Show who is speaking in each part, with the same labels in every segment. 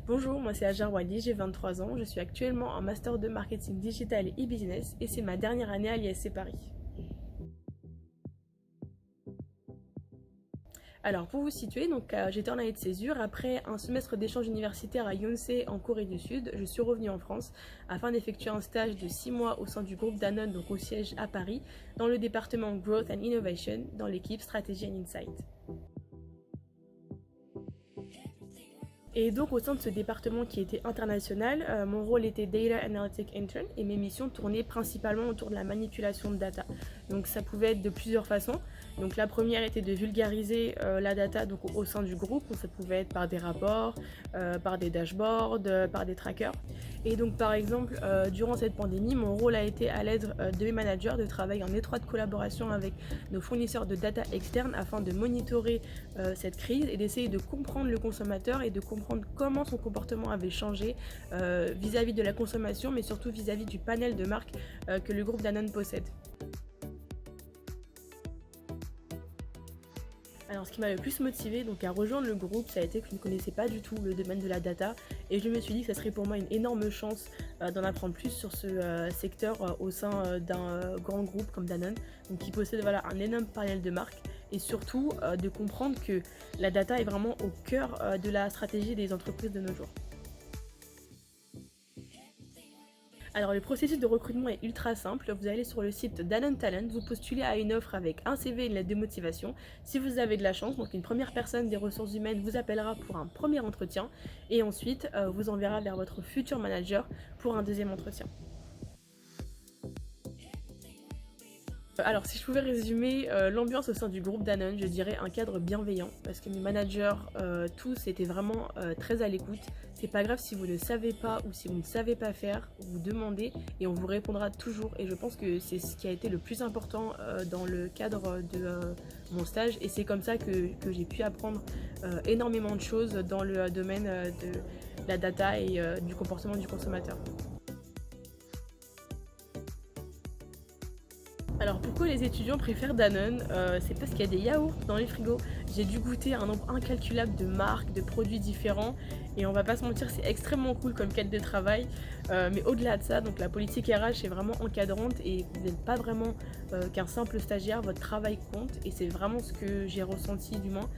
Speaker 1: Bonjour, moi c'est Hajar Wali, j'ai 23 ans, je suis actuellement en master de marketing digital et e-business et c'est ma dernière année à l'ISC Paris. Alors pour vous situer, j'étais en année de césure. Après un semestre d'échange universitaire à Yonsei en Corée du Sud, je suis revenue en France afin d'effectuer un stage de 6 mois au sein du groupe Danone, donc au siège à Paris, dans le département Growth and Innovation, dans l'équipe Strategy and Insight. Et donc au sein de ce département qui était international, mon rôle était Data Analytic Intern et mes missions tournaient principalement autour de la manipulation de data. Donc ça pouvait être de plusieurs façons. Donc la première était de vulgariser la data donc, au sein du groupe. Donc, ça pouvait être par des rapports, par des dashboards, par des trackers. Et donc par exemple, durant cette pandémie, mon rôle a été à l'aide de mes managers de travailler en étroite collaboration avec nos fournisseurs de data externes afin de monitorer cette crise et d'essayer de comprendre le consommateur et de comprendre comment son comportement avait changé vis-à-vis de la consommation, mais surtout vis-à-vis du panel de marques que le groupe Danone possède. Alors ce qui m'a le plus motivé à rejoindre le groupe, ça a été que je ne connaissais pas du tout le domaine de la data et je me suis dit que ça serait pour moi une énorme chance d'en apprendre plus sur ce secteur au sein d'un grand groupe comme Danone, donc qui possède un énorme panel de marques et surtout de comprendre que la data est vraiment au cœur de la stratégie des entreprises de nos jours. Alors le processus de recrutement est ultra simple, vous allez sur le site Danone Talent, vous postulez à une offre avec un CV et une lettre de motivation. Si vous avez de la chance, donc une première personne des ressources humaines vous appellera pour un premier entretien et ensuite vous enverra vers votre futur manager pour un deuxième entretien. Alors si je pouvais résumer l'ambiance au sein du groupe Danone, je dirais un cadre bienveillant parce que mes managers tous étaient vraiment très à l'écoute. C'est pas grave si vous ne savez pas ou si vous ne savez pas faire, vous demandez et on vous répondra toujours et je pense que c'est ce qui a été le plus important dans le cadre de mon stage et c'est comme ça que j'ai pu apprendre énormément de choses dans le domaine de la data et du comportement du consommateur. Alors pourquoi les étudiants préfèrent Danone C'est parce qu'il y a des yaourts dans les frigos. J'ai dû goûter un nombre incalculable de marques, de produits différents et on va pas se mentir, c'est extrêmement cool comme cadre de travail. Mais au-delà de ça, donc la politique RH est vraiment encadrante et vous n'êtes pas vraiment qu'un simple stagiaire, votre travail compte et c'est vraiment ce que j'ai ressenti du moins.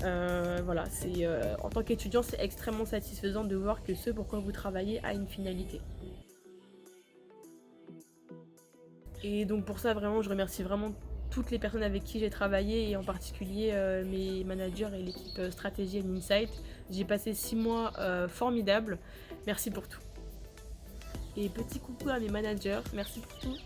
Speaker 1: En tant qu'étudiant, c'est extrêmement satisfaisant de voir que ce pourquoi vous travaillez a une finalité. Et donc pour ça vraiment je remercie vraiment toutes les personnes avec qui j'ai travaillé et en particulier mes managers et l'équipe Stratégie and Insight. J'ai passé 6 mois formidables. Merci pour tout. Et petit coucou à mes managers, merci pour tout.